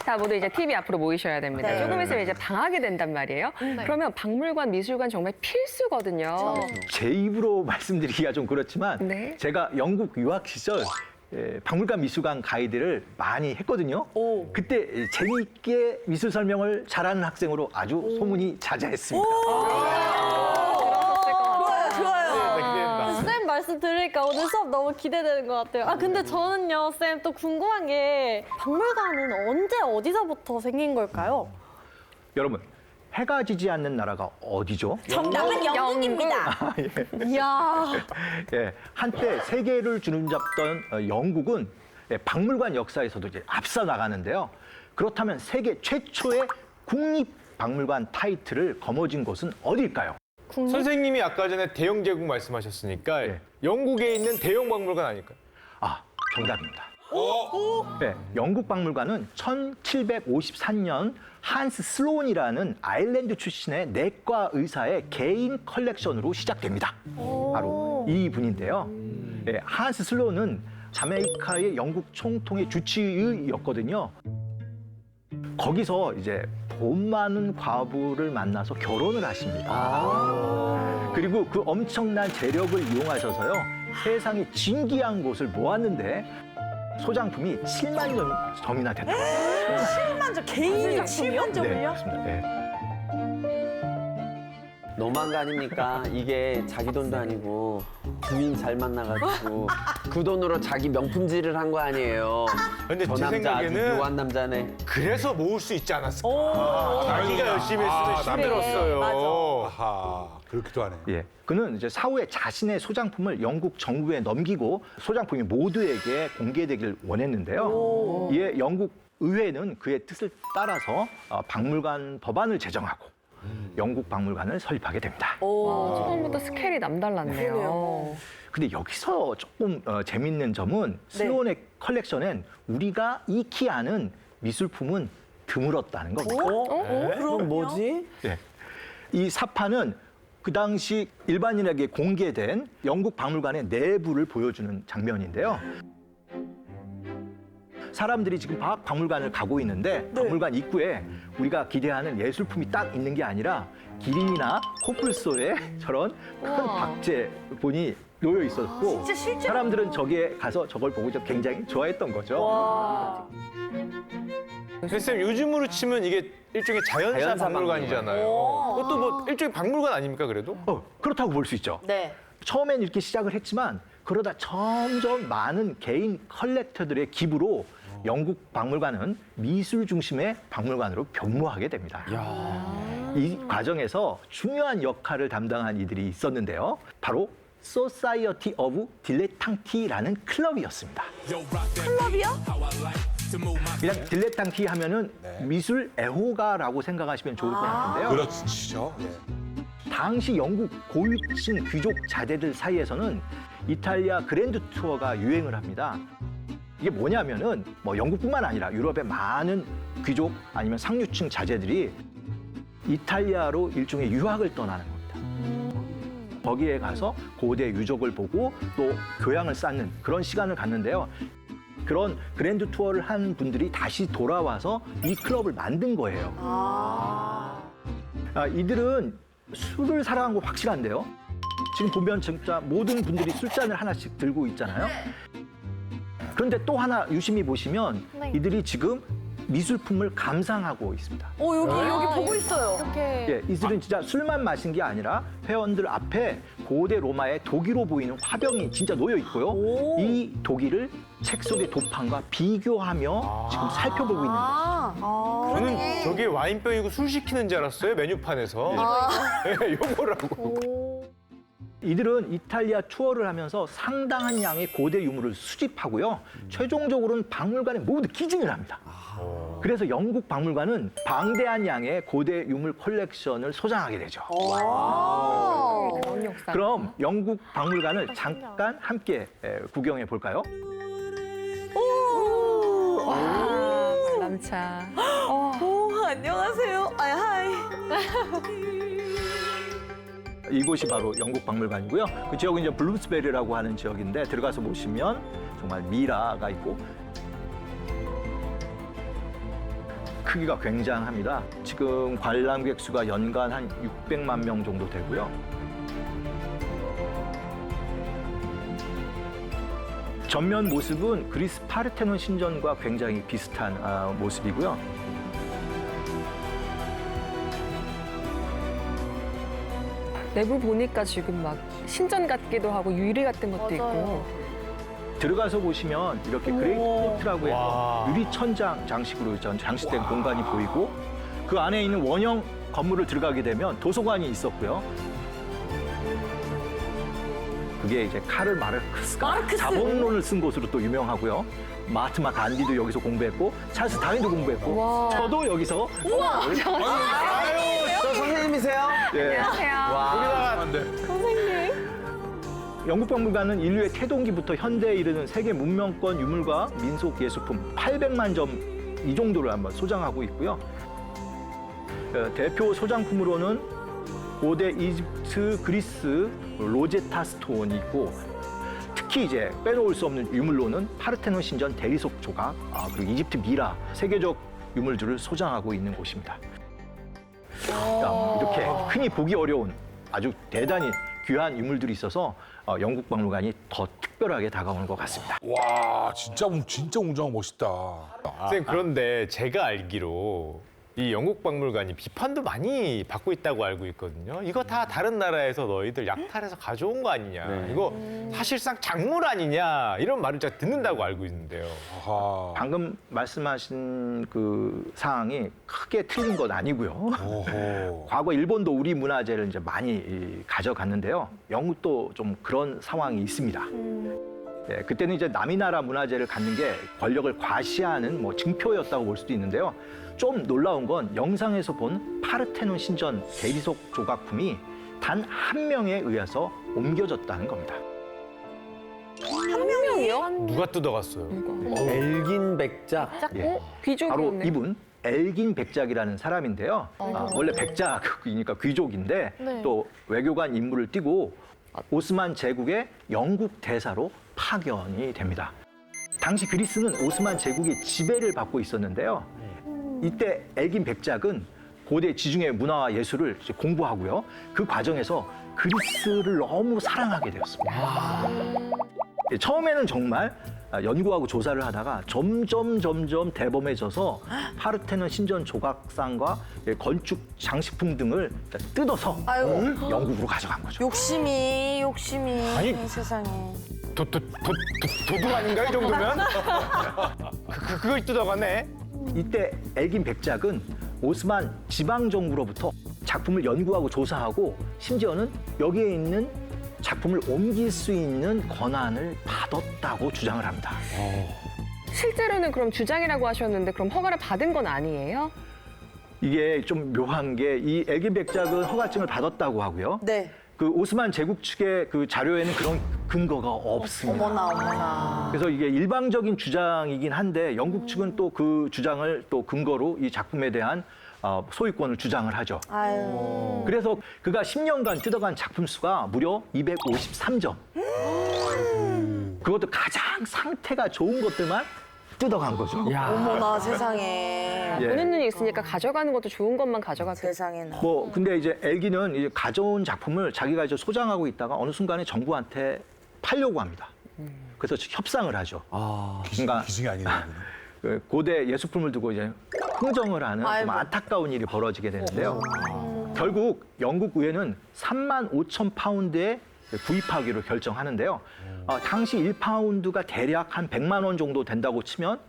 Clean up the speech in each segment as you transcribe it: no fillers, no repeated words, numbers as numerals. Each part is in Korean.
자, 모두 이제 TV 앞으로 모이셔야 됩니다. 네. 조금 있으면 이제 방학이 된단 말이에요. 그러면 박물관, 미술관 정말 필수거든요. 제 입으로 말씀드리기가 좀 그렇지만 네. 제가 영국 유학 시절 박물관 미술관 가이드를 많많이 했거든요. 그때 재미있게 미술 설명을 잘하는 학생으로 아주 소문이 자자했습니다. 쌤 말씀 들으니까 오늘 수업 너무 기대되는 것 같아요. 아 근데 저는요 쌤 또 궁금한 게 박물관은 언제 어디서부터 생긴 걸까요? 여러분, 해가 지지 않는 나라가 어디죠? 정답은 영국입니다. 이야. 예, 한때 세계를 주름잡던 영국은 박물관 역사에서도 이제 앞서 나가는데요. 그렇다면 세계 최초의 국립박물관 타이틀을 거머쥔 곳은 어딜까요? 선생님이 아까 전에 대영 제국 말씀하셨으니까 네. 영국에 있는 대영 박물관 아닐까요? 아, 정답입니다. 네, 영국 박물관은 1753년 한스 슬론이라는 아일랜드 출신의 내과 의사의 개인 컬렉션으로 시작됩니다. 바로 이 분인데요. 네, 한스 슬론은 자메이카의 영국 총통의 주치의였거든요. 거기서 이제 돈 많은 과부를 만나서 결혼을 하십니다. 그리고 그 엄청난 재력을 이용하셔서요, 세상에 진귀한 곳을 모았는데 소장품이 7만 점이나 됐다고 합니다. 7만 점, 개인이 7만 네, 점을요? 그렇습니다. 네. 너무한 거 아닙니까? 이게 자기 돈도 아니고 부인 잘 만나가지고 그 돈으로 자기 명품질을 한 거 아니에요. 근데 저 제 남자 아주 생각에는 묘한 남자네. 그래서 모을 수 있지 않았을까. 자기가 열심히 했으면 힘들었어요. 아하, 그렇기도 하네. 예, 그는 이제 사후에 자신의 소장품을 영국 정부에 넘기고 소장품이 모두에게 공개되길 원했는데요. 이에 영국 의회는 그의 뜻을 따라서 박물관 법안을 제정하고 영국 박물관을 설립하게 됩니다. 처음부터 스케일이 남달랐네요. 근데 여기서 조금 재밌는 점은 슬론의 컬렉션엔 우리가 익히 아는 미술품은 드물었다는 겁니다. 그럼 뭐지? 예. 이 사파는 그 당시 일반인에게 공개된 영국 박물관의 내부를 보여주는 장면인데요. 사람들이 지금 박물관을 가고 있는데 박물관 입구에 우리가 기대하는 예술품이 딱 있는 게 아니라 기린이나 코뿔소의 저런 큰 박제본이 놓여 있었고 사람들은 저기에 가서 저걸 보고 굉장히 좋아했던 거죠. 근데 쌤 요즘으로 치면 이게 일종의 자연사 자연사 박물관이잖아요. 그것도 뭐 일종의 박물관 아닙니까 그래도? 그렇다고 볼 수 있죠. 네. 처음엔 이렇게 시작을 했지만 그러다 점점 많은 개인 컬렉터들의 기부로 영국 박물관은 미술 중심의 박물관으로 변모하게 됩니다. 이 과정에서 중요한 역할을 담당한 이들이 있었는데요. 바로 Society of Dilettanti라는 클럽이었습니다. 클럽이요? 그냥 딜레탕티 하면은 미술 애호가라고 생각하시면 좋을 것 같은데요. 그렇죠. 당시 영국 고위층 귀족 자제들 사이에서는 이탈리아 그랜드 투어가 유행을 합니다. 이게 뭐냐면은 뭐 영국뿐만 아니라 유럽의 많은 귀족 아니면 상류층 자제들이 이탈리아로 일종의 유학을 떠나는 겁니다. 거기에 가서 고대 유적을 보고 또 교양을 쌓는 그런 시간을 갖는데요. 그런 그랜드 투어를 한 분들이 다시 돌아와서 이 클럽을 만든 거예요. 이들은 술을 사랑한 거 확실한데요. 지금 보면 진짜 모든 분들이 술잔을 하나씩 들고 있잖아요. 그런데 또 하나 유심히 보시면 이들이 지금 미술품을 감상하고 있습니다. 여기 보고 있어요. 이렇게. 예, 이들은 진짜 술만 마신 게 아니라 회원들 앞에 고대 로마의 독일로 보이는 화병이 진짜 놓여 있고요. 이 독일을 책 속의 도판과 비교하며 지금 살펴보고 있는 거죠. 저는 저게 와인병이고 술 시키는 줄 알았어요 메뉴판에서. 네, 요거라고. 이들은 이탈리아 투어를 하면서 상당한 양의 고대 유물을 수집하고요. 최종적으로는 박물관에 모두 기증을 합니다. 그래서 영국 박물관은 방대한 양의 고대 유물 컬렉션을 소장하게 되죠. 그런 역사. 그럼 영국 박물관을 잠깐 함께 구경해 볼까요? 와, 관람차. 안녕하세요. 하이. 이곳이 바로 영국 박물관이고요. 그 지역은 이제 블룸스베리라고 하는 지역인데 들어가서 보시면 정말 미라가 있고 크기가 굉장합니다. 지금 관람객 수가 연간 한 600만 명 정도 되고요. 전면 모습은 그리스 파르테논 신전과 굉장히 비슷한 모습이고요. 내부 보니까 지금 막 신전 같기도 하고 유리 같은 것도 있고. 들어가서 보시면 이렇게 그레이트 코트라고 해서 와. 유리 천장 장식으로 장식된 공간이 보이고 그 안에 있는 원형 건물을 들어가게 되면 도서관이 있었고요. 그게 이제 카를 마르크스가 자본론을 쓴 곳으로 또 유명하고요. 마하트마 간디도 여기서 공부했고 찰스 다윈도 공부했고 와. 저도 여기서 저 선생님이세요? 예. 영국박물관은 인류의 태동기부터 현대에 이르는 세계 문명권 유물과 민속 예술품 800만 점 이 정도를 한번 소장하고 있고요. 대표 소장품으로는 고대 이집트, 그리스 로제타 스톤이 있고 특히 이제 빼놓을 수 없는 유물로는 파르테논 신전 대리석 조각, 그리고 이집트 미라 세계적 유물들을 소장하고 있는 곳입니다. 이렇게 흔히 보기 어려운 아주 대단히 귀한 유물들이 있어서 영국 박물관이 더 특별하게 다가오는 것 같습니다. 와, 진짜 웅장하고 멋있다. 선생님, 그런데 제가 알기로 이 영국 박물관이 비판도 많이 받고 있다고 알고 있거든요. 이거 다 다른 나라에서 너희들 약탈해서 가져온 거 아니냐. 네. 이거 사실상 작물 아니냐. 이런 말을 제가 듣는다고 알고 있는데요. 아하. 방금 말씀하신 그 사항이 크게 틀린 건 아니고요. 오호. 과거 일본도 우리 문화재를 이제 많이 가져갔는데요. 영국도 좀 그런 상황이 있습니다. 네, 그때는 이제 남이 나라 문화재를 갖는 게 권력을 과시하는 뭐 증표였다고 볼 수도 있는데요. 좀 놀라운 건 영상에서 본 파르테논 신전 대리석 조각품이 단 한 명에 의해서 옮겨졌다는 겁니다. 한 명이요? 누가 뜯어갔어요? 엘긴 백작. 예. 바로 귀족이었네. 이분 엘긴 백작이라는 사람인데요. 원래 백작이니까 귀족인데 네. 또 외교관 임무를 띠고 오스만 제국의 영국 대사로 파견이 됩니다. 당시 그리스는 오스만 제국의 지배를 받고 있었는데요. 이때 엘긴 백작은 고대 지중해 문화와 예술을 이제 공부하고요. 그 과정에서 그리스를 너무 사랑하게 되었습니다. 예, 처음에는 정말 연구하고 조사를 하다가 점점 대범해져서 파르테논 신전 조각상과 건축 장식품 등을 뜯어서 아유. 영국으로 가져간 거죠. 욕심이 아니. 세상에. 도둑 아닌가 이 정도면? 그걸 뜯어가네. 이때 엘긴 백작은 오스만 지방 정부로부터 작품을 연구하고 조사하고 심지어는 여기에 있는 작품을 옮길 수 있는 권한을 받았다고 주장을 합니다. 실제로는 그럼 주장이라고 하셨는데 그럼 허가를 받은 건 아니에요? 이게 좀 묘한 게 이 엘긴 백작은 허가증을 받았다고 하고요. 네. 그 오스만 제국 측의 그 자료에는 그런 근거가 없습니다. 어머나. 그래서 이게 일방적인 주장이긴 한데 영국 측은 또 그 주장을 또 근거로 이 작품에 대한 소유권을 주장을 하죠. 아유. 그래서 그가 10년간 뜯어간 작품 수가 무려 253점. 그것도 가장 상태가 좋은 것들만 뜯어간 거죠. 어머나 세상에. 예. 보는 눈이 있으니까 가져가는 것도 좋은 것만 가져갔겠죠. 세상에나. 뭐 근데 이제 엘기는 이제 가져온 작품을 자기가 이제 소장하고 있다가 어느 순간에 정부한테 팔려고 합니다. 그래서 협상을 하죠. 그러니까 기승이 아니네. 그 고대 예술품을 두고 이제 흥정을 하는 좀 아이고. 안타까운 일이 벌어지게 되는데요. 결국 영국 의회는 3만 5천 파운드에 구입하기로 결정하는데요. 당시 1파운드가 대략 한 100만 원 정도 된다고 치면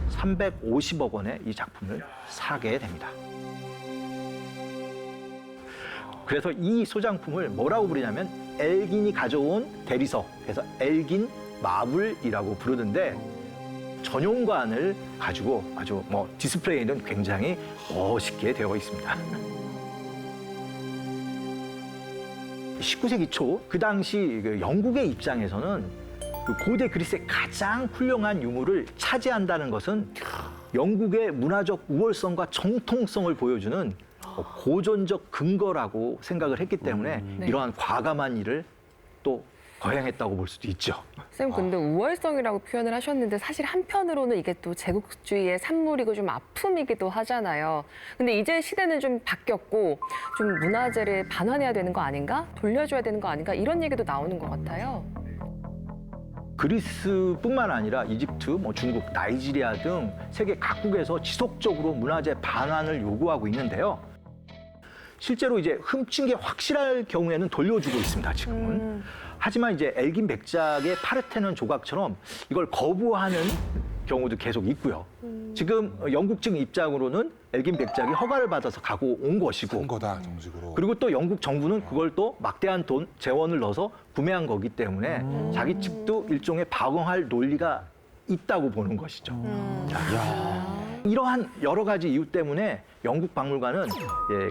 350억 원에 이 작품을 사게 됩니다. 그래서 이 소장품을 뭐라고 부르냐면 엘긴이 가져온 대리석, 그래서 엘긴 마블이라고 부르는데 전용관을 가지고 아주 뭐 디스플레이는 굉장히 멋있게 되어 있습니다. 19세기 초 그 당시 그 영국의 입장에서는 그 고대 그리스의 가장 훌륭한 유물을 차지한다는 것은 영국의 문화적 우월성과 정통성을 보여주는 고전적 근거라고 생각을 했기 때문에 이러한 과감한 일을 또 거행했다고 볼 수도 있죠. 쌤 근데 우월성이라고 표현을 하셨는데 사실 한편으로는 이게 또 제국주의의 산물이고 좀 아픔이기도 하잖아요. 근데 이제 시대는 좀 바뀌었고 좀 문화재를 반환해야 되는 거 아닌가? 돌려줘야 되는 거 아닌가? 이런 얘기도 나오는 것 같아요. 그리스뿐만 아니라 이집트, 뭐 중국, 나이지리아 등 세계 각국에서 지속적으로 문화재 반환을 요구하고 있는데요. 실제로 이제 훔친 게 확실할 경우에는 돌려주고 있습니다, 지금은. 하지만 이제 엘긴 백작의 파르테논 조각처럼 이걸 거부하는 경우도 계속 있고요. 지금 영국 측 입장으로는 엘긴 백작이 허가를 받아서 가고 온 것이고, 한 거다 정식으로. 그리고 또 영국 정부는 그걸 또 막대한 돈, 재원을 넣어서 구매한 거기 때문에 자기 측도 일종의 방어할 논리가 있다고 보는 것이죠. 이러한 여러 가지 이유 때문에 영국 박물관은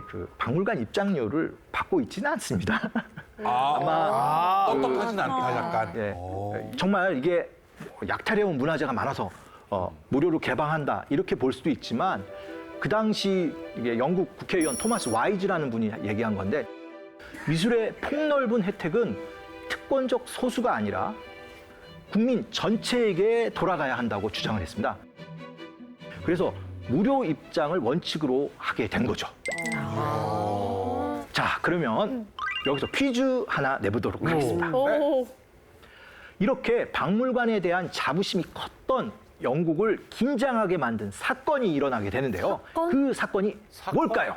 그 박물관 입장료를 받고 있지는 않습니다. 아마 떳떳하진 않다 약간. 예, 오. 정말 이게 약탈해온 문화재가 많아서 무료로 개방한다 이렇게 볼 수도 있지만 그 당시 이게 영국 국회의원 토마스 와이즈라는 분이 얘기한 건데 미술의 폭넓은 혜택은 특권적 소수가 아니라 국민 전체에게 돌아가야 한다고 주장을 했습니다. 그래서 무료 입장을 원칙으로 하게 된 거죠. 자, 그러면 여기서 퀴즈 하나 내보도록 하겠습니다. 오. 이렇게 박물관에 대한 자부심이 컸던 영국을 긴장하게 만든 사건이 일어나게 되는데요. 그 사건이 뭘까요?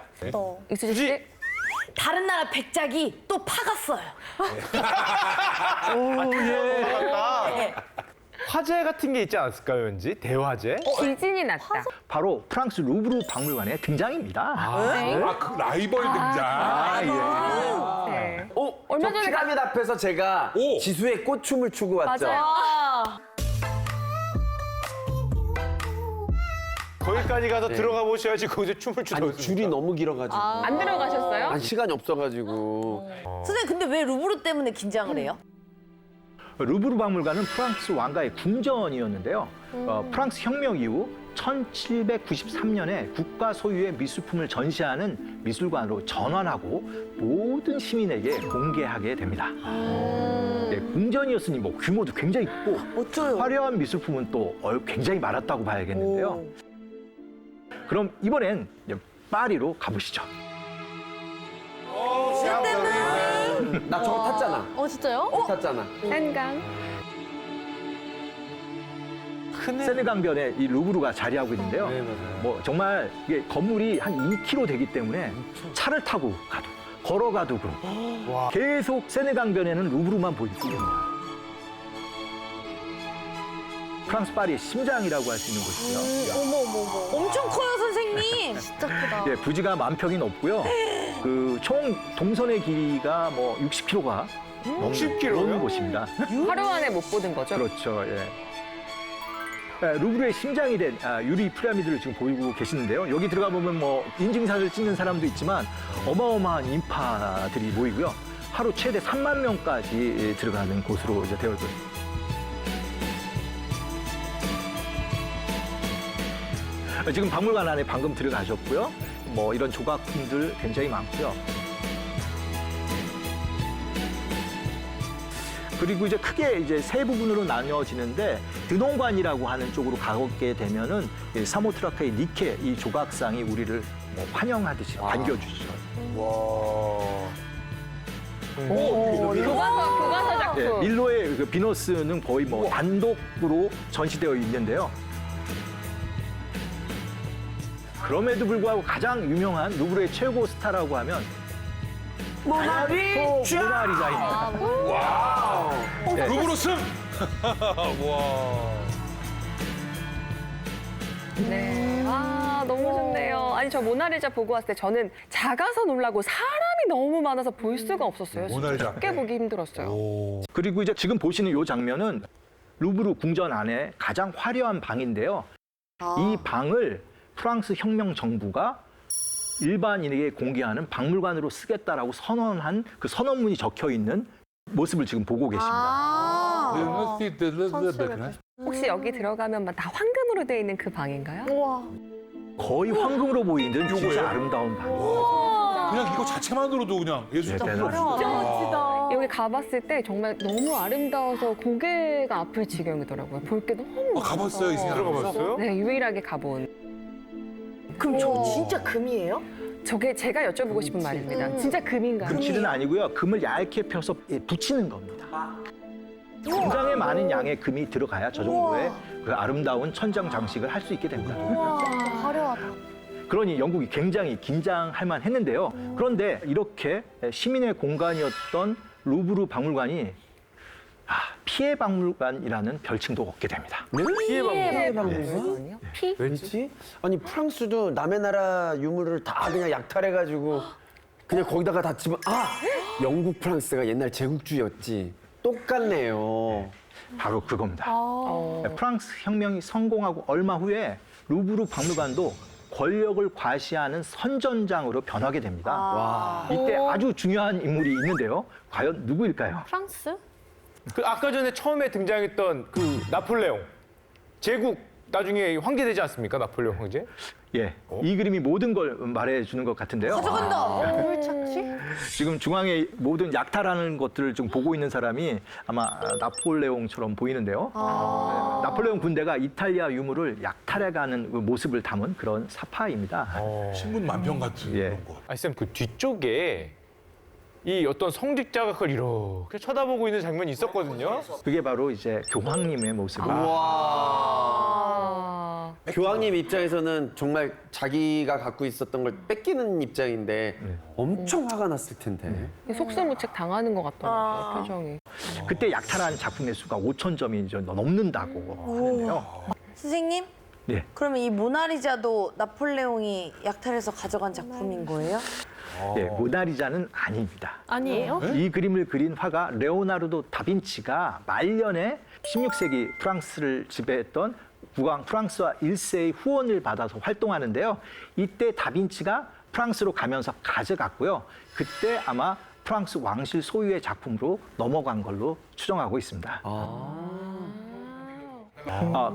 익수지 씨? 다른 나라 백작이 또 파갔어요. 화재 같은 게 있지 않았을까요, 왠지? 대화재? 지진이 났다. 바로 프랑스 루브르 박물관의 등장입니다. 그 라이벌 등장. 네. 얼마 얼마 전에 전에 피라미드 앞에서 제가 오. 지수의 꽃춤을 추고 왔죠. 거기까지 가서 들어가 보셔야지 거기서 춤을 추다 아니 줄이 너무 길어가지고. 안 들어가셨어요? 아니, 시간이 없어가지고. 선생님 근데 왜 루브르 때문에 긴장을 해요? 루브르 박물관은 프랑스 왕가의 궁전이었는데요. 프랑스 혁명 이후 1793년에 국가 소유의 미술품을 전시하는 미술관으로 전환하고 모든 시민에게 공개하게 됩니다. 네, 궁전이었으니 뭐 규모도 굉장히 크고 어쩌요? 화려한 미술품은 또 굉장히 많았다고 봐야겠는데요. 그럼 이번엔 이제 파리로 가보시죠. 나 저거 탔잖아. 진짜요? 탔잖아. 한강. 세네강변에 이 루브르가 자리하고 있는데요. 네, 맞아요. 뭐 정말 이게 건물이 한 2km 되기 때문에 차를 타고 가도 걸어가도 그렇고 계속 세네강변에는 루브르만 보일 뿐입니다. 프랑스 파리의 심장이라고 할 수 있는 곳이고요. 엄청 커요 선생님. 진짜 크다. 예, 부지가 10,000평이 넘고요. 그 총 동선의 길이가 뭐 60km가 60km 요? 넘는 곳입니다. 하루 안에 못 보는 거죠? 그렇죠. 예. 루브르의 심장이 된 유리 피라미드를 지금 보이고 계시는데요. 여기 들어가 보면 뭐 인증사진을 찍는 사람도 있지만 어마어마한 인파들이 모이고요. 하루 최대 3만 명까지 들어가는 곳으로 이제 되어 있거든요. 지금 박물관 안에 방금 들어가셨고요. 뭐 이런 조각품들 굉장히 많고요. 그리고 이제 크게 이제 세 부분으로 나뉘어지는데 드논관이라고 하는 쪽으로 가게 되면은 이 사모트라크의 니케 이 조각상이 우리를 뭐 환영하듯이 반겨주죠. 교과서 예, 작품. 밀로의 그 비너스는 거의 뭐 단독으로 전시되어 있는데요. 그럼에도 불구하고 가장 유명한 루브르의 최고 스타라고 하면 모나리자입니다. 네. 루브르 승. 와. 네. 아, 너무 좋네요. 아니, 저 모나리자 보고 왔을 때 저는 작아서 놀라고 사람이 너무 많아서 볼 수가 없었어요. 진짜 모나리자 적게 앞에. 보기 힘들었어요. 오. 그리고 이제 지금 보시는 이 장면은 루브르 궁전 안에 가장 화려한 방인데요. 이 방을 프랑스 혁명 정부가 일반인에게 공개하는 박물관으로 쓰겠다라고 선언한 그 선언문이 적혀 있는 모습을 지금 보고 계십니다. 혹시 여기 들어가면 막 다 황금으로 돼 있는 그 방인가요? 우와. 거의 황금으로 보이는 진짜 요거예요? 아름다운 방. 그냥 이거 자체만으로도 그냥 예술 네, 작품. 대단하다. 진짜 멋지다. 여기 가봤을 때 정말 너무 아름다워서 고개가 아플 지경이더라고요. 볼 게 너무 가봤어요, 이승현 아나운서? 들어가봤어요? 네, 유일하게 가본. 그럼 저 진짜 금이에요? 저게 제가 여쭤보고 싶은 말입니다. 진짜 금인가요? 금칠은 아니고요. 금을 얇게 펴서 붙이는 겁니다. 굉장히 많은 양의 금이 들어가야 저 정도의 그 아름다운 천장 장식을 할 수 있게 됩니다. 화려하다. 그러니 영국이 굉장히 긴장할 만했는데요. 그런데 이렇게 시민의 공간이었던 루브르 박물관이 피해 박물관이라는 별칭도 얻게 됩니다. 피해 방법. 박물관이요? 피? 왜지? 아니 프랑스도 남의 나라 유물을 다 그냥 약탈해가지고 그냥 거기다가 다 집어. 영국 프랑스가 옛날 제국주의였지. 똑같네요. 바로 그겁니다. 프랑스 혁명이 성공하고 얼마 후에 루브르 박물관도 권력을 과시하는 선전장으로 변하게 됩니다. 이때 아주 중요한 인물이 있는데요. 과연 누구일까요? 프랑스? 그 아까 전에 처음에 등장했던 그 나폴레옹 제국 나중에 황제되지 않습니까? 나폴레옹 황제? 예, 이 그림이 모든 걸 말해주는 것 같은데요. 가져간다. 물착취? 지금 중앙에 모든 약탈하는 것들을 좀 보고 있는 사람이 아마 나폴레옹처럼 보이는데요. 나폴레옹 군대가 이탈리아 유물을 약탈해가는 그 모습을 담은 그런 사파입니다. 신문 만평 같은 예. 그런 거. 쌤, 그 뒤쪽에 이 어떤 성직 자각을 이렇게 쳐다보고 있는 장면이 있었거든요. 그게 바로 이제 교황님의 모습을 교황님 입장에서는 정말 자기가 갖고 있었던 걸 뺏기는 입장인데 엄청 화가 났을 텐데. 속수무책 당하는 것 같더라고요, 표정이. 그때 약탈한 작품의 수가 5,000점이 이제 넘는다고 하는데요. 선생님, 네. 그러면 이 모나리자도 나폴레옹이 약탈해서 가져간 작품인 거예요? 예, 모나리자는 아닙니다. 아니에요? 이 그림을 그린 화가 레오나르도 다빈치가 말년에 16세기 프랑스를 지배했던 국왕 프랑스와 1세의 후원을 받아서 활동하는데요. 이때 다빈치가 프랑스로 가면서 가져갔고요. 그때 아마 프랑스 왕실 소유의 작품으로 넘어간 걸로 추정하고 있습니다.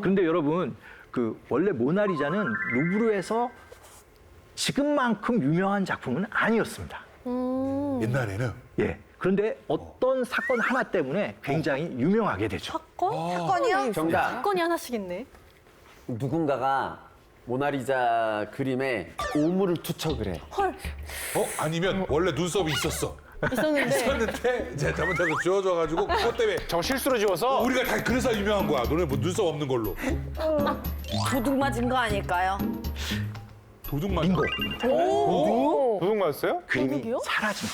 그런데 여러분, 그 원래 모나리자는 루브르에서 지금만큼 유명한 작품은 아니었습니다. 옛날에는 예. 그런데 어떤 사건 하나 때문에 굉장히 유명하게 되죠. 사건이요? 정답. 사건이 하나씩 있네. 누군가가 모나리자 그림에 오물을 투척을 해. 아니면 원래 눈썹이 있었어. 있었는데 이제 잘못해서 지워져가지고 그것 때문에 저 실수로 지워서 우리가 다 그래서 유명한 거야. 너네 뭐 눈썹 없는 걸로. 도둑 맞은 거 아닐까요? 도둑 맞은 빙고. 거. 도둑 맞았어요? 그림이 도둑이요? 사라진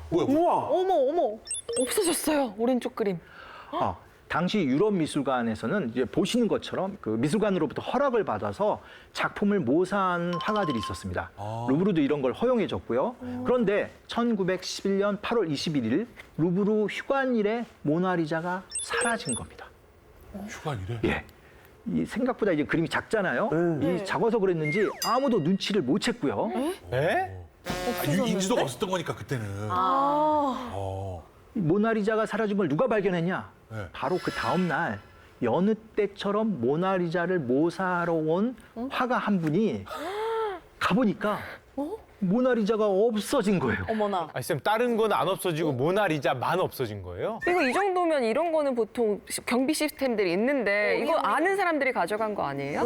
뭐야? 우와. 어머. 없어졌어요, 오른쪽 그림. 겁니다. 당시 유럽 미술관에서는 이제 보시는 것처럼 그 미술관으로부터 허락을 받아서 작품을 모사한 화가들이 있었습니다. 루브르도 이런 걸 허용해줬고요. 그런데 1911년 8월 21일 루브르 휴관일에 모나리자가 사라진 겁니다. 휴관이래. 예. 이 생각보다 이제 그림이 작잖아요. 이 작아서 그랬는지 아무도 눈치를 못 챘고요. 네? 인지도가 없었던 거니까 그때는. 이 모나리자가 사라진 걸 누가 발견했냐? 네. 바로 그 다음 날 여느 때처럼 모나리자를 모사하러 온 화가 한 분이 가보니까 모나리자가 없어진 거예요. 어머나. 쌤, 다른 건 안 없어지고 모나리자만 없어진 거예요? 이거 이 정도면 이런 거는 보통 경비 시스템들이 있는데 이거 아는 사람들이 가져간 거 아니에요?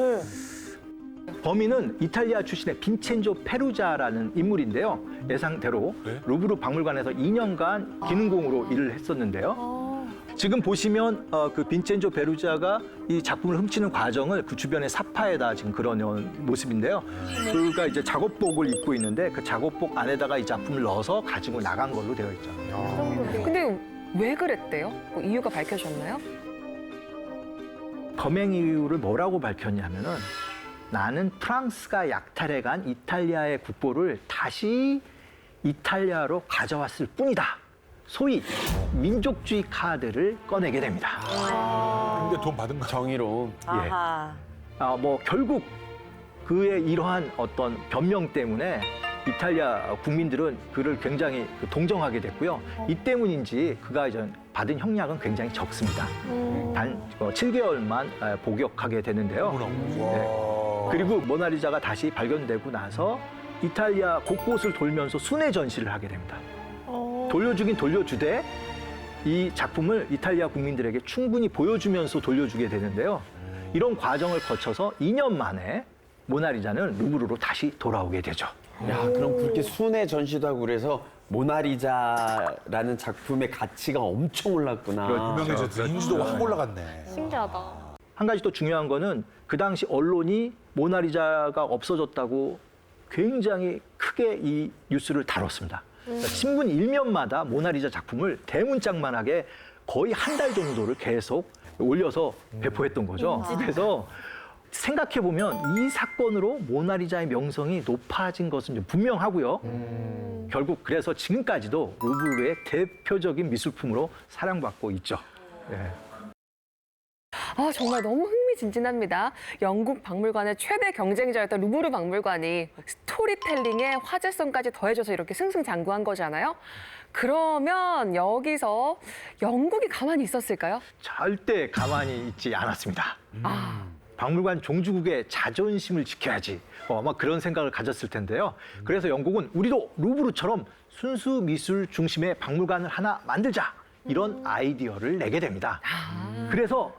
범인은 이탈리아 출신의 빈첸조 페루자라는 인물인데요. 예상대로 네? 루브르 박물관에서 2년간 기능공으로 일을 했었는데요. 지금 보시면 그 빈첸조 페루자가 이 작품을 훔치는 과정을 그 주변의 사파에다 지금 그려놓은 모습인데요. 그가 이제 작업복을 입고 있는데 그 작업복 안에다가 이 작품을 넣어서 가지고 나간 걸로 되어 있죠. 근데 왜 그랬대요? 뭐 이유가 밝혀졌나요? 범행 이유를 뭐라고 밝혔냐면은 나는 프랑스가 약탈해간 이탈리아의 국보를 다시 이탈리아로 가져왔을 뿐이다. 소위 민족주의 카드를 꺼내게 됩니다. 근데 돈 받은 거. 정의로움. 아하. 뭐 결국 그의 이러한 어떤 변명 때문에 이탈리아 국민들은 그를 굉장히 동정하게 됐고요. 이 때문인지 그가 이제 받은 형량은 굉장히 적습니다. 단 7개월만 복역하게 되는데요. 와. 그리고 모나리자가 다시 발견되고 나서 이탈리아 곳곳을 돌면서 순회 전시를 하게 됩니다. 돌려주긴 돌려주되 이 작품을 이탈리아 국민들에게 충분히 보여주면서 돌려주게 되는데요. 이런 과정을 거쳐서 2년 만에 모나리자는 루브르로 다시 돌아오게 되죠. 야, 그럼 그렇게 순회 전시도 하고 그래서 모나리자라는 작품의 가치가 엄청 올랐구나. 유명해졌어. 인지도가 확 올라갔네. 신기하다. 한 가지 또 중요한 거는 그 당시 언론이 모나리자가 없어졌다고 굉장히 크게 이 뉴스를 다뤘습니다. 그러니까 신문 일면마다 모나리자 작품을 대문짝만하게 거의 한 달 정도를 계속 올려서 배포했던 거죠. 그래서 생각해 보면 이 사건으로 모나리자의 명성이 높아진 것은 분명하고요. 결국 그래서 지금까지도 루브르의 대표적인 미술품으로 사랑받고 있죠. 예. 아, 정말 너무 흥미진진합니다. 영국 박물관의 최대 경쟁자였던 루브르 박물관이 스토리텔링에 화제성까지 더해져서 이렇게 승승장구한 거잖아요. 그러면 여기서 영국이 가만히 있었을까요? 절대 가만히 있지 않았습니다. 아, 박물관 종주국의 자존심을 지켜야지. 아마 그런 생각을 가졌을 텐데요. 그래서 영국은 우리도 루브르처럼 순수 미술 중심의 박물관을 하나 만들자. 이런 아이디어를 내게 됩니다. 그래서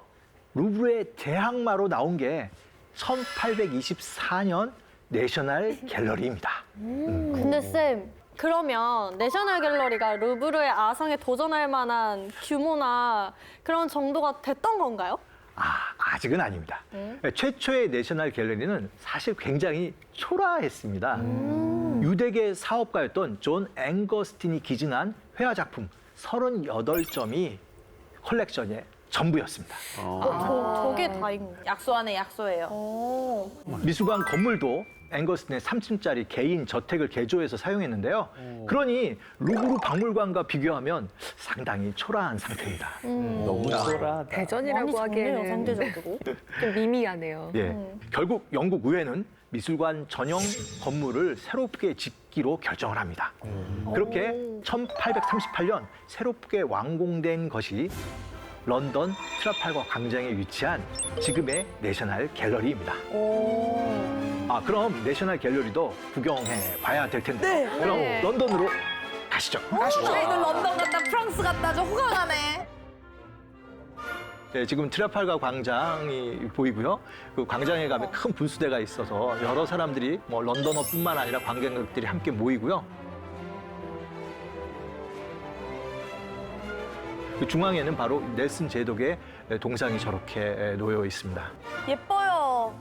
루브르의 대항마로 나온 게 1824년 내셔널 갤러리입니다. 근데 쌤, 그러면 내셔널 갤러리가 루브르의 아상에 도전할 만한 규모나 그런 정도가 됐던 건가요? 아직은 아닙니다. 최초의 내셔널 갤러리는 사실 굉장히 초라했습니다. 유대계 사업가였던 존 앵거스틴이 기증한 회화 작품 38점이 컬렉션의 전부였습니다. 저게 다인 거예요. 약소 안에 약소예요. 미술관 건물도 앵거스틴의 3층짜리 개인 저택을 개조해서 사용했는데요. 그러니 루브르 박물관과 비교하면 상당히 초라한 상태입니다. 너무 쫄아. 대전이라고 많이 작네요, 하기에는 상대적으로. 좀 미미하네요. 예. 결국 영국 의회는 미술관 전용 건물을 새롭게 짓기로 결정을 합니다. 그렇게 1838년 새롭게 완공된 것이 런던 트라팔가 광장에 위치한 지금의 내셔널 갤러리입니다. 그럼 내셔널 갤러리도 구경해 봐야 될 텐데. 그럼 런던으로 가시죠. 저희도 런던 갔다 프랑스 갔다 저 호강하네. 네, 지금 트라팔가 광장이 보이고요. 그 광장에 가면 큰 분수대가 있어서 여러 사람들이 뭐 런던어뿐만 아니라 관광객들이 함께 모이고요. 그 중앙에는 바로 넬슨 제독의 동상이 저렇게 놓여 있습니다. 예뻐요.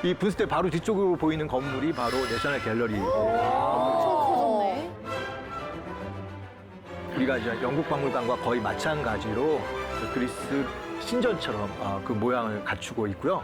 이 분수대 바로 뒤쪽으로 보이는 건물이 바로 내셔널 갤러리. 커졌네. 우리가 이제 영국 박물관과 거의 마찬가지로 그리스 신전처럼 그 모양을 갖추고 있고요.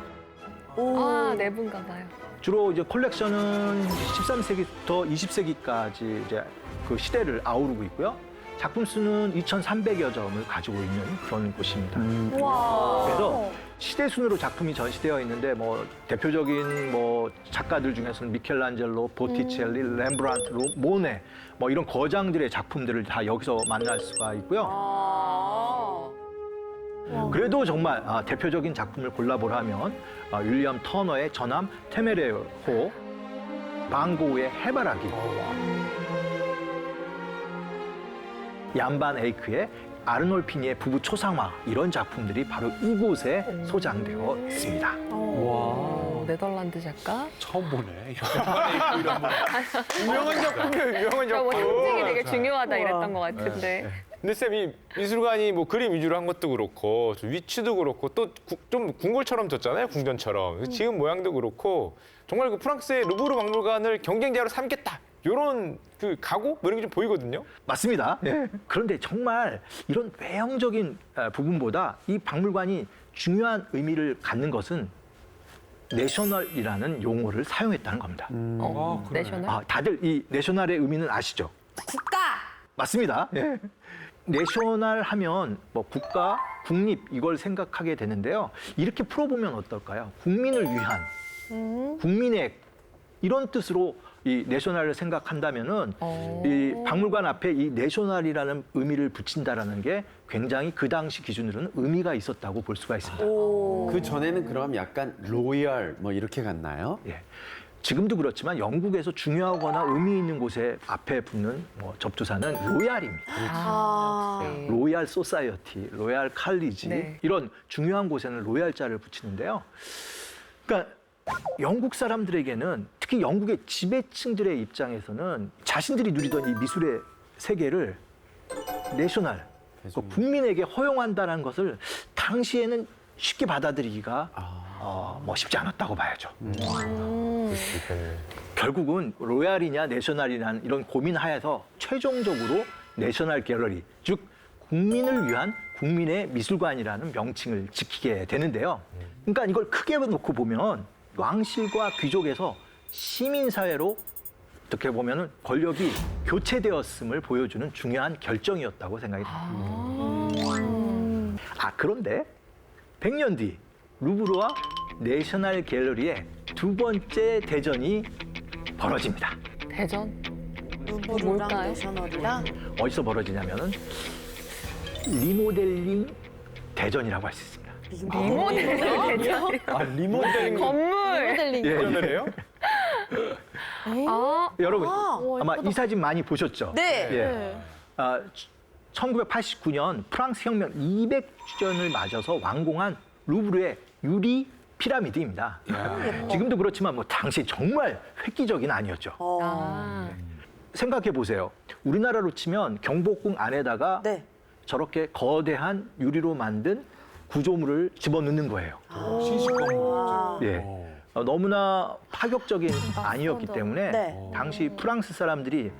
아, 내분가 봐요. 주로 이제 컬렉션은 13세기부터 20세기까지 이제 그 시대를 아우르고 있고요. 작품 수는 2,300여 점을 가지고 있는 그런 곳입니다. 와. 그래서 시대 순으로 작품이 전시되어 있는데 뭐 대표적인 뭐 작가들 중에서는 미켈란젤로, 보티첼리, 렘브란트, 모네 뭐 이런 거장들의 작품들을 다 여기서 만날 수가 있고요. 그래도 정말 대표적인 작품을 골라보라면 윌리엄 터너의 전함 테메레호, 방고우의 해바라기, 얀반 에이크의 아르놀피니의 부부 초상화 이런 작품들이 바로 이곳에 소장되어 있습니다. 와, 네덜란드 작가. 처음 보네. 유명한 작품이에요, 유명한 뭐 작품. 상징이 되게 중요하다 이랬던 것 같은데. 근데 쌤, 이 미술관이 뭐 그림 위주로 한 것도 그렇고 좀 위치도 그렇고 또 좀 궁궐처럼 졌잖아요, 궁전처럼. 지금 모양도 그렇고 정말 그 프랑스의 루브르 박물관을 경쟁자로 삼겠다. 이런 그 각오 뭐 이런 게 좀 보이거든요. 맞습니다. 그런데 정말 이런 외형적인 부분보다 이 박물관이 중요한 의미를 갖는 것은 내셔널이라는 용어를 사용했다는 겁니다. 내셔널. 다들 이 내셔널의 의미는 아시죠? 국가. 맞습니다. 내셔널 하면 뭐 국가, 국립 이걸 생각하게 되는데요. 이렇게 풀어보면 어떨까요? 국민을 위한, 국민의 이런 뜻으로 이 내셔널을 생각한다면은 이 박물관 앞에 이 내셔널이라는 의미를 붙인다라는 게 굉장히 그 당시 기준으로는 의미가 있었다고 볼 수가 있습니다. 그 전에는 그럼 약간 로열 뭐 이렇게 갔나요? 예. 지금도 그렇지만 영국에서 중요하거나 의미 있는 곳에 앞에 붙는 접두사는 로얄입니다. 아. 네. 로얄 소사이어티, 로얄 칼리지 네. 이런 중요한 곳에는 로얄자를 붙이는데요. 그러니까 영국 사람들에게는 특히 영국의 지배층들의 입장에서는 자신들이 누리던 이 미술의 세계를 내셔널, 국민에게 허용한다는 것을 당시에는 쉽게 받아들이기가 쉽지 않았다고 봐야죠. 결국은 로얄이냐 내셔널이냐는 이런 고민 하에서 최종적으로 내셔널 갤러리, 즉 국민을 위한 국민의 미술관이라는 명칭을 지키게 되는데요. 그러니까 이걸 크게 놓고 보면 왕실과 귀족에서 시민사회로 어떻게 보면은 권력이 교체되었음을 보여주는 중요한 결정이었다고 생각이 됩니다. 그런데 100년 뒤 루브르와 내셔널 갤러리의 두 번째 대전이 벌어집니다. 대전? 루브르랑 뭘까요? 내셔널이랑 어디서 벌어지냐면은 리모델링 대전이라고 할 수 있습니다. 리모델링 대전? 리모델링 건물. 모델링. 표현을 해요? 여러분 우와, 아마 예쁘다. 이 사진 많이 보셨죠? 네. 예. 1989년 프랑스 혁명 200주년을 맞아서 완공한 루브르의 유리 피라미드입니다. 지금도 그렇지만 당시 정말 획기적인 아니었죠. 생각해 보세요. 우리나라로 치면 경복궁 안에다가 네. 저렇게 거대한 유리로 만든 구조물을 집어넣는 거예요. 예. 너무나 파격적인 안이었기 때문에 네. 당시 프랑스 사람들이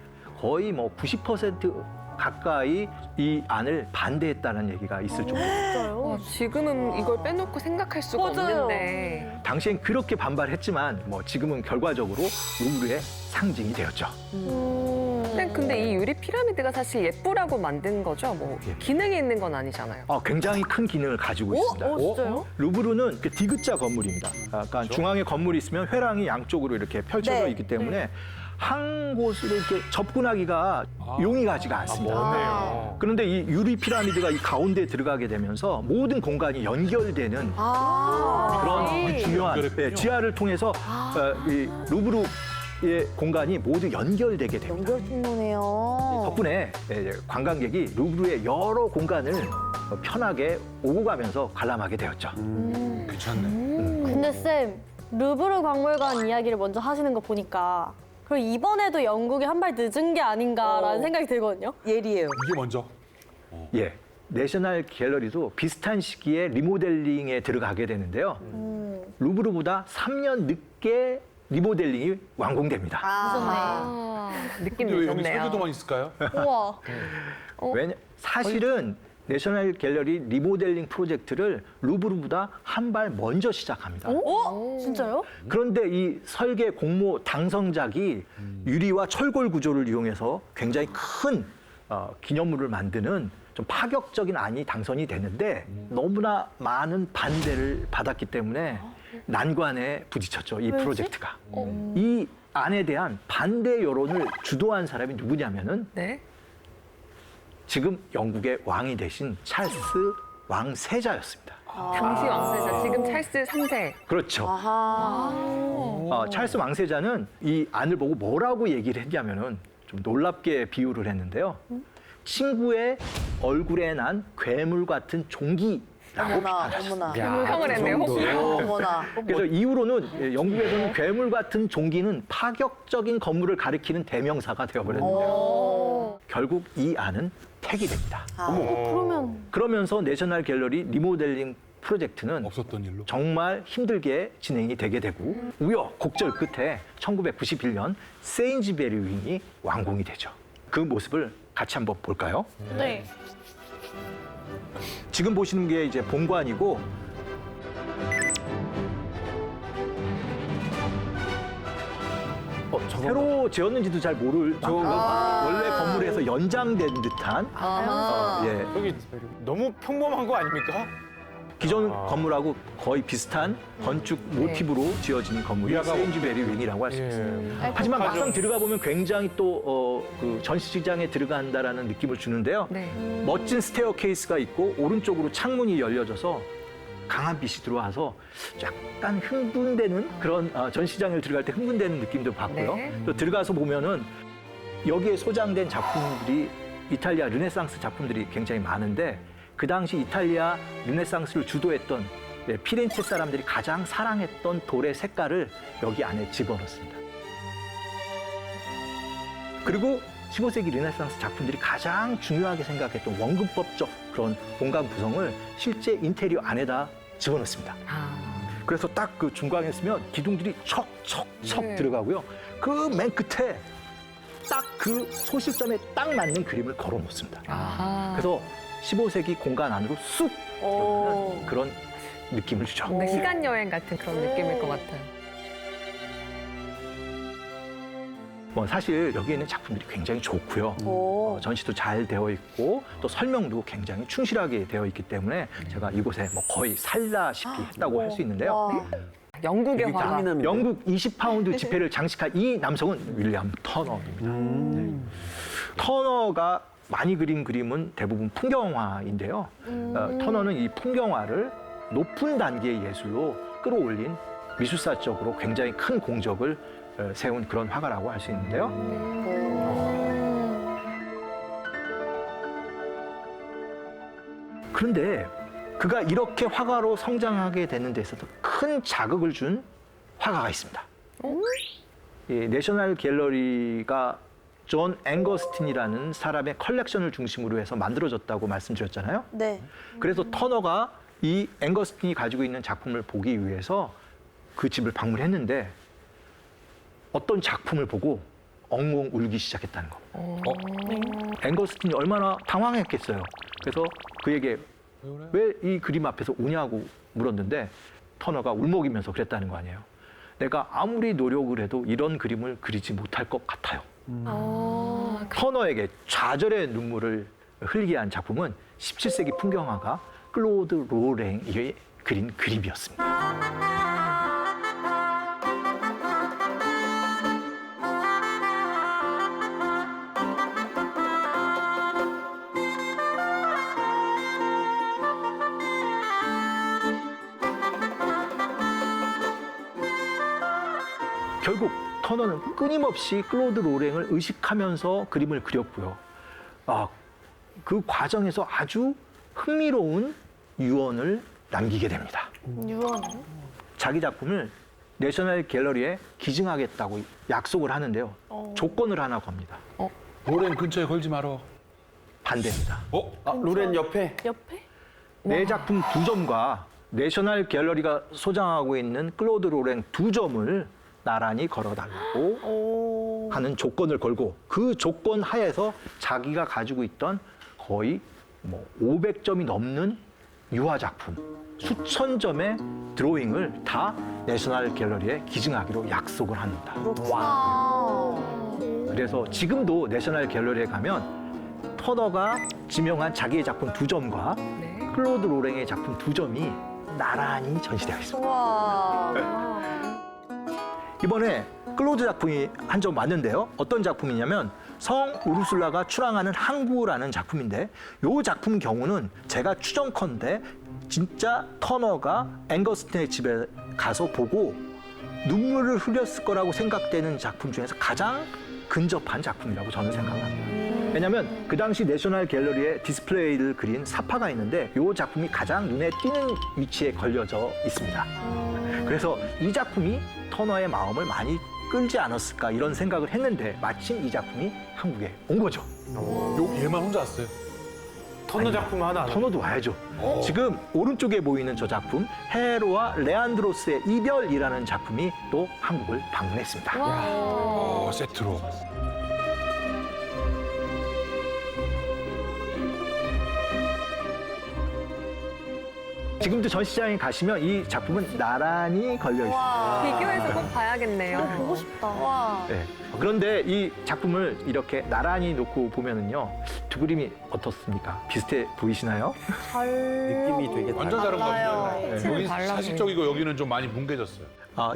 거의 90% 가까이 이 안을 반대했다는 얘기가 있을 정도로 지금은 이걸 빼놓고 생각할 수가 맞아요. 없는데. 당시엔 그렇게 반발했지만 지금은 결과적으로 루브르의 상징이 되었죠. 근데 이 유리 피라미드가 사실 예쁘라고 만든 거죠? 기능이 있는 건 아니잖아요. 굉장히 큰 기능을 가지고 있습니다. 진짜요? 루브르는 디귿자 건물입니다. 약간 중앙에 건물이 있으면 회랑이 양쪽으로 이렇게 펼쳐져 네. 있기 때문에 한 곳으로 이렇게 접근하기가 용이하지가 않습니다. 멋네요. 그런데 이 유리 피라미드가 이 가운데에 들어가게 되면서 모든 공간이 연결되는 그런 중요한 연결했군요. 지하를 통해서 이 루브르의 공간이 모두 연결되게 됩니다. 연결 통로네요. 덕분에 관광객이 루브르의 여러 공간을 편하게 오고 가면서 관람하게 되었죠. 괜찮네. 근데 쌤, 루브르 박물관 이야기를 먼저 하시는 거 보니까 그럼 이번에도 영국이 한 발 늦은 게 아닌가라는 생각이 들거든요. 예리해요. 이게 먼저. 예. 내셔널 갤러리도 비슷한 시기에 리모델링에 들어가게 되는데요. 루브르보다 3년 늦게 리모델링이 완공됩니다. 느낌 근데 왜 여기 좋네요. 설교도만 있을까요? 우와. 사실은 내셔널 갤러리 리모델링 프로젝트를 루브르보다 한 발 먼저 시작합니다. 진짜요? 그런데 이 설계 공모 당선작이 유리와 철골 구조를 이용해서 굉장히 큰 기념물을 만드는 좀 파격적인 안이 당선이 되는데 너무나 많은 반대를 받았기 때문에 난관에 부딪혔죠, 이 프로젝트가. 이 안에 대한 반대 여론을 주도한 사람이 누구냐면은 네. 지금 영국의 왕이 되신 찰스 왕세자였습니다. 당시 왕세자, 지금 찰스 3세. 그렇죠. 아하. 찰스 왕세자는 이 안을 보고 뭐라고 얘기를 했냐면은 좀 놀랍게 비유를 했는데요. 친구의 얼굴에 난 괴물 같은 종기라고 어머나, 비판했습니다. 어머나. 평을 했네요. 어머나. 그래서 이후로는 영국에서는 괴물 같은 종기는 파격적인 건물을 가리키는 대명사가 되어버렸는데요. 결국 이 안은 폐기됩니다. 그러면 그러면서 내셔널 갤러리 리모델링 프로젝트는 없었던 일로. 정말 힘들게 진행이 되게 되고 우여곡절 끝에 1991년 세인즈베리 윙이 완공이 되죠. 그 모습을 같이 한번 볼까요? 네. 지금 보시는 게 이제 본관이고 새로 지었는지도 잘 모를 원래 건물에서 연장된 듯한 예, 여기 너무 평범한 거 아닙니까? 기존 건물하고 거의 비슷한 건축 모티브로 지어진 건물이 위아가 세인즈베리 윙이라고 할 수 있습니다. 예. 하지만 막상 들어가 보면 굉장히 또 그 전시장에 들어간다라는 느낌을 주는데요. 네. 멋진 스테어케이스가 있고 오른쪽으로 창문이 열려져서 강한 빛이 들어와서 약간 흥분되는 그런 전시장을 들어갈 때 흥분되는 느낌도 받고요. 네. 또 들어가서 보면은 여기에 소장된 작품들이 이탈리아 르네상스 작품들이 굉장히 많은데 그 당시 이탈리아 르네상스를 주도했던 피렌체 사람들이 가장 사랑했던 돌의 색깔을 여기 안에 집어넣습니다. 그리고 15세기 르네상스 작품들이 가장 중요하게 생각했던 원근법적 그런 공간 구성을 실제 인테리어 안에다 집어넣습니다. 그래서 딱 그 중간에 쓰면 기둥들이 척척척 네. 들어가고요. 그 맨 끝에 딱 그 소실점에 딱 맞는 그림을 걸어 놓습니다. 아하. 그래서 15세기 공간 안으로 쑥 들어가는 그런 느낌을 주죠. 뭔가 시간 여행 같은 그런 느낌일 것 같아요. 뭐 사실 여기 있는 작품들이 굉장히 좋고요. 전시도 잘 되어 있고 또 설명도 굉장히 충실하게 되어 있기 때문에 제가 이곳에 뭐 거의 살다시피 했다고 할 수 있는데요. 영국의 이게 화가. 땀이 납니다. 영국 20파운드 지폐를 장식한 이 남성은 윌리엄 터너입니다. 네. 터너가 많이 그린 그림은 대부분 풍경화인데요. 터너는 이 풍경화를 높은 단계의 예술로 끌어올린 미술사적으로 굉장히 큰 공적을 세운 그런 화가라고 할 수 있는데요. 그런데 그가 이렇게 화가로 성장하게 되는 데 있어서 큰 자극을 준 화가가 있습니다. 이 내셔널 갤러리가 존 앵거스틴이라는 사람의 컬렉션을 중심으로 해서 만들어졌다고 말씀드렸잖아요. 네. 그래서 터너가 이 앵거스틴이 가지고 있는 작품을 보기 위해서 그 집을 방문했는데 어떤 작품을 보고 엉엉 울기 시작했다는 거. 앵거스틴이 얼마나 당황했겠어요. 그래서 그에게 왜 이 그림 앞에서 우냐고 물었는데 터너가 울먹이면서 그랬다는 거 아니에요. 내가 아무리 노력을 해도 이런 그림을 그리지 못할 것 같아요. 터너에게 좌절의 눈물을 흘리게 한 작품은 17세기 풍경화가 클로드 로랭이 그린 그림이었습니다. 결국 터너는 끊임없이 클로드 로랭을 의식하면서 그림을 그렸고요. 그 과정에서 아주 흥미로운 유언을 남기게 됩니다. 유언. 자기 작품을 내셔널 갤러리에 기증하겠다고 약속을 하는데요. 조건을 하나 겁니다. 로렌 근처에 걸지 말어. 반대입니다. 로렌 옆에 옆에? 내 작품 2점과 내셔널 갤러리가 소장하고 있는 클로드 로랭 2점을 나란히 걸어달라고 하는 조건을 걸고 그 조건 하에서 자기가 가지고 있던 거의 500점이 넘는 유화 작품, 수천 점의 드로잉을 다 내셔널 갤러리에 기증하기로 약속을 합니다. 그래서 지금도 내셔널 갤러리에 가면 터너가 지명한 자기의 작품 2점과 네. 클로드 로랭의 작품 2점이 나란히 전시되어 있습니다. 와. 이번에 클로드 작품이 한 점 왔는데요. 어떤 작품이냐면 성 우르술라가 출항하는 항구라는 작품인데 이 작품 경우는 제가 추정컨대 진짜 터너가 앵거스틴의 집에 가서 보고 눈물을 흘렸을 거라고 생각되는 작품 중에서 가장 근접한 작품이라고 저는 생각합니다. 왜냐하면 그 당시 내셔널 갤러리에 디스플레이를 그린 사파가 있는데 이 작품이 가장 눈에 띄는 위치에 걸려져 있습니다. 그래서 이 작품이 터너의 마음을 많이 끌지 않았을까 이런 생각을 했는데 마침 이 작품이 한국에 온 거죠. 얘만 혼자 왔어요. 터너 작품 하나 안 터너도 와야죠. 지금 오른쪽에 보이는 저 작품 헤로와 레안드로스의 이별이라는 작품이 또 한국을 방문했습니다. 세트로. 지금도 전시장에 가시면 이 작품은 나란히 걸려 있습니다. 비교해서 꼭 봐야겠네요. 보고 싶다. 와. 네. 그런데 이 작품을 이렇게 나란히 놓고 보면은요, 두 그림이 어떻습니까? 비슷해 보이시나요? 느낌이 되게 완전 다른 것 같아요. 네. 여기 달라요. 사실적이고 여기는 좀 많이 뭉개졌어요.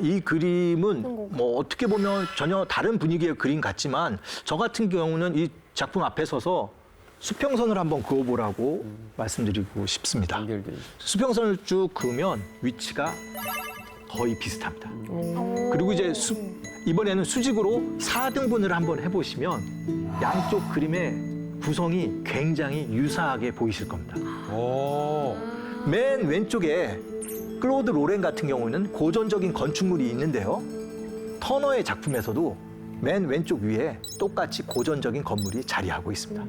이 그림은 뭐 어떻게 보면 전혀 다른 분위기의 그림 같지만 저 같은 경우는 이 작품 앞에 서서 수평선을 한번 그어보라고 말씀드리고 싶습니다. 연결돼. 수평선을 쭉 그으면 위치가 거의 비슷합니다. 그리고 이제 이번에는 수직으로 4등분을 한번 해보시면 양쪽 그림의 구성이 굉장히 유사하게 보이실 겁니다. 오. 맨 왼쪽에 클로드 로렌 같은 경우는 고전적인 건축물이 있는데요. 터너의 작품에서도 맨 왼쪽 위에 똑같이 고전적인 건물이 자리하고 있습니다.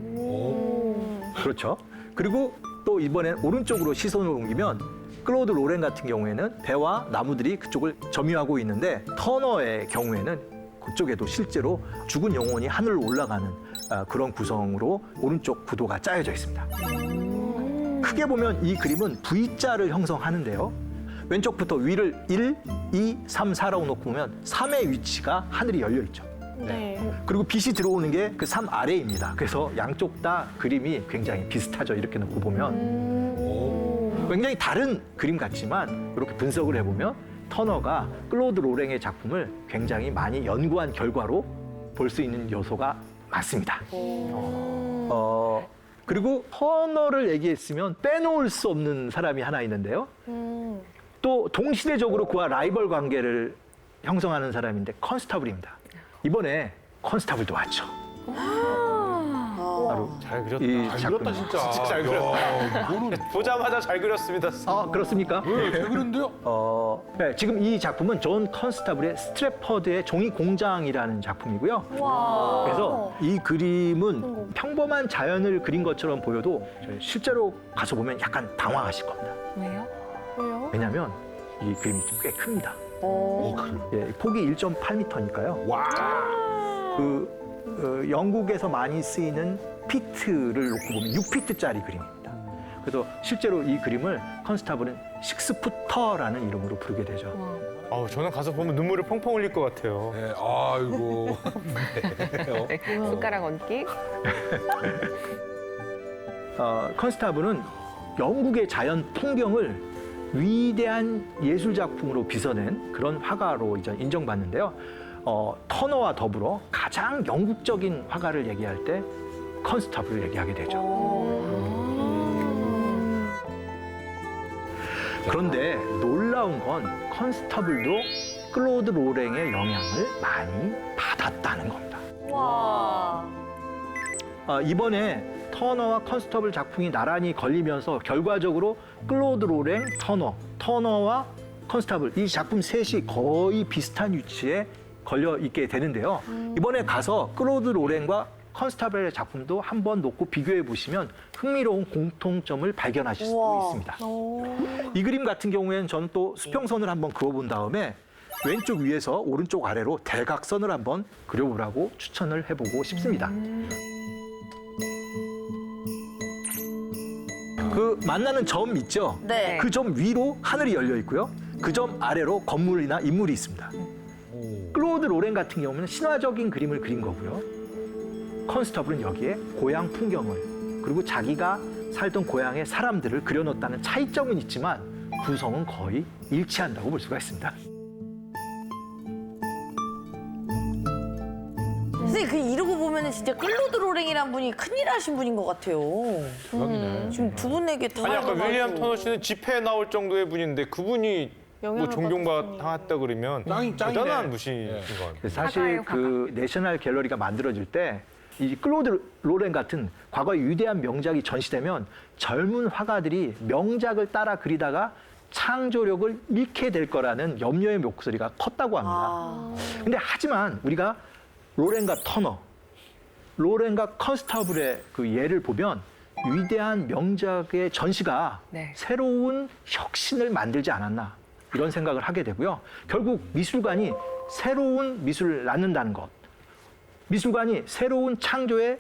그렇죠. 그리고 또 이번엔 오른쪽으로 시선을 옮기면 클로드 로렌 같은 경우에는 배와 나무들이 그쪽을 점유하고 있는데 터너의 경우에는 그쪽에도 실제로 죽은 영혼이 하늘로 올라가는 그런 구성으로 오른쪽 구도가 짜여져 있습니다. 크게 보면 이 그림은 V자를 형성하는데요. 왼쪽부터 위를 1, 2, 3, 4라고 놓고 보면 3의 위치가 하늘이 열려 있죠. 네. 그리고 빛이 들어오는 게 그 3 아래입니다. 그래서 양쪽 다 그림이 굉장히 비슷하죠. 이렇게 놓고 보면. 굉장히 다른 그림 같지만 이렇게 분석을 해보면 터너가 클로드 로랭의 작품을 굉장히 많이 연구한 결과로 볼 수 있는 요소가 많습니다. 그리고 터너를 얘기했으면 빼놓을 수 없는 사람이 하나 있는데요. 또 동시대적으로 그와 라이벌 관계를 형성하는 사람인데 컨스타블입니다. 이번에 컨스타블도 왔죠. 바로 잘 그렸다. 이 잘 작품. 그렸다 진짜. 진짜 잘 야, 이거는 보자마자 잘 그렸습니다. 아, 그렇습니까? 잘 그렸는데요? 네, 지금 이 작품은 존 컨스타블의 스트래퍼드의 종이 공장이라는 작품이고요. 그래서 이 그림은 평범한 자연을 그린 것처럼 보여도 실제로 가서 보면 약간 당황하실 겁니다. 왜요? 왜요? 왜냐하면 이 그림이 좀 꽤 큽니다. 예, 폭이 1.8m니까요. 와. 영국에서 많이 쓰이는 피트를 놓고 보면 6피트짜리 그림입니다. 그래서 실제로 이 그림을 컨스타블은 식스푸터라는 이름으로 부르게 되죠. 저는 가서 보면 눈물을 펑펑 흘릴 것 같아요. 네, 아이고. 네, 숟가락 얹기. 컨스타블은 영국의 자연 풍경을 위대한 예술 작품으로 빚어낸 그런 화가로 이제 인정받는데요. 터너와 더불어 가장 영국적인 화가를 얘기할 때 컨스타블을 얘기하게 되죠. 그런데 놀라운 건 컨스타블도 클로드 로랭의 영향을 많이 받았다는 겁니다. 와. 이번에 터너와 컨스터블 작품이 나란히 걸리면서 결과적으로 클로드 로랭, 터너와 컨스터블 이 작품 셋이 거의 비슷한 위치에 걸려 있게 되는데요. 이번에 가서 클로드 로랭과 컨스터블의 작품도 한번 놓고 비교해 보시면 흥미로운 공통점을 발견하실 수도 있습니다. 이 그림 같은 경우에는 저는 또 수평선을 한번 그어본 다음에 왼쪽 위에서 오른쪽 아래로 대각선을 한번 그려보라고 추천을 해보고 싶습니다. 그 만나는 점 있죠? 네. 그 점 위로 하늘이 열려 있고요. 그 점 아래로 건물이나 인물이 있습니다. 클로드 로렌 같은 경우는 신화적인 그림을 그린 거고요. 컨스터블은 여기에 고향 풍경을 그리고 자기가 살던 고향의 사람들을 그려놓았다는 차이점은 있지만 구성은 거의 일치한다고 볼 수가 있습니다. 선생님 그 이러고 보면은 진짜 클로드 로랭이란 분이 큰일 하신 분인 것 같아요. 지금 두 분에게 다. 아니 아까 윌리엄 터너 씨는 집회에 나올 정도의 분인데 그분이 뭐 영향을 존경받았다 그러면 짱이네. 대단한 무시인 것 같아요. 사실 화가예요, 그 내셔널 갤러리가 만들어질 때 이 클로드 로렌 같은 과거의 위대한 명작이 전시되면 젊은 화가들이 명작을 따라 그리다가 창조력을 잃게 될 거라는 염려의 목소리가 컸다고 합니다. 근데 하지만 우리가 로렌과 터너, 로렌과 컨스타블의 그 예를 보면 위대한 명작의 전시가 네. 새로운 혁신을 만들지 않았나 이런 생각을 하게 되고요. 결국 미술관이 새로운 미술을 낳는다는 것, 미술관이 새로운 창조의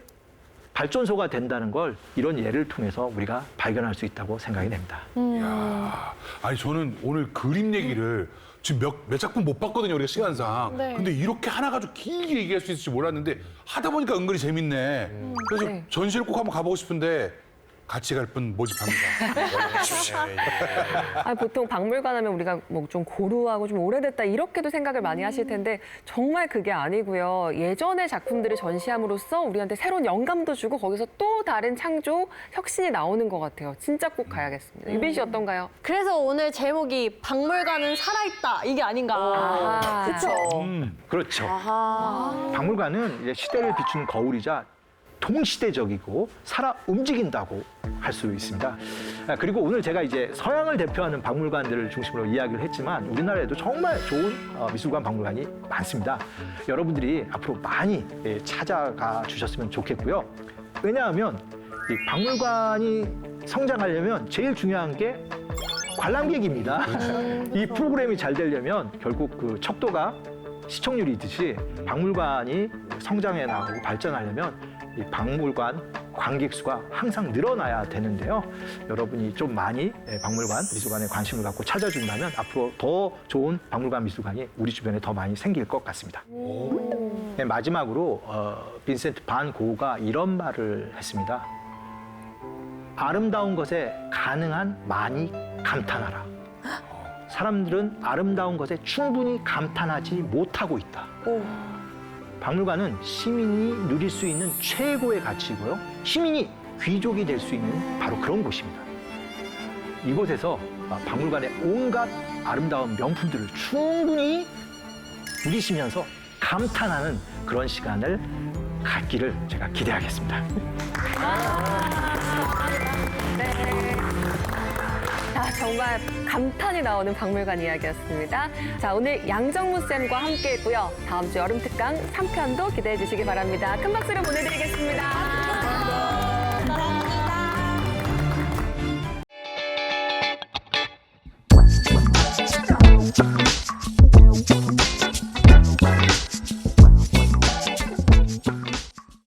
발전소가 된다는 걸 이런 예를 통해서 우리가 발견할 수 있다고 생각이 됩니다. 야, 아니 저는 오늘 그림 얘기를 지금 몇 작품 못 봤거든요, 우리가 시간상. 네. 근데 이렇게 하나 가지고 길게 얘기할 수 있을지 몰랐는데 하다 보니까 은근히 재밌네. 그래서 네. 전시를 꼭 한번 가보고 싶은데 같이 갈 분 모집합니다. 보통 박물관 하면 우리가 뭐 좀 고루하고 좀 오래됐다 이렇게도 생각을 많이 하실 텐데 정말 그게 아니고요. 예전의 작품들을 전시함으로써 우리한테 새로운 영감도 주고 거기서 또 다른 창조, 혁신이 나오는 것 같아요. 진짜 꼭 가야겠습니다. 유빈 씨 어떤가요? 그래서 오늘 제목이 박물관은 살아있다 이게 아닌가. 그렇죠. 그렇죠. 박물관은 이제 시대를 비추는 거울이자 동시대적이고 살아 움직인다고 할 수 있습니다. 그리고 오늘 제가 이제 서양을 대표하는 박물관들을 중심으로 이야기를 했지만 우리나라에도 정말 좋은 미술관 박물관이 많습니다. 여러분들이 앞으로 많이 찾아가 주셨으면 좋겠고요. 왜냐하면 이 박물관이 성장하려면 제일 중요한 게 관람객입니다. 이 프로그램이 잘 되려면 결국 그 척도가 시청률이듯이 박물관이 성장해 나가고 발전하려면 이 박물관 관객 수가 항상 늘어나야 되는데요. 여러분이 좀 많이 박물관, 미술관에 관심을 갖고 찾아준다면 앞으로 더 좋은 박물관, 미술관이 우리 주변에 더 많이 생길 것 같습니다. 네, 마지막으로 빈센트 반 고흐가 이런 말을 했습니다. 아름다운 것에 가능한 많이 감탄하라. 사람들은 아름다운 것에 충분히 감탄하지 못하고 있다. 박물관은 시민이 누릴 수 있는 최고의 가치이고요. 시민이 귀족이 될 수 있는 바로 그런 곳입니다. 이곳에서 박물관의 온갖 아름다운 명품들을 충분히 누리시면서 감탄하는 그런 시간을 갖기를 제가 기대하겠습니다. 정말 감탄이 나오는 박물관 이야기였습니다. 자, 오늘 양정무 쌤과 함께했고요. 다음 주 여름 특강 3편도 기대해 주시기 바랍니다. 큰 박수로 보내드리겠습니다.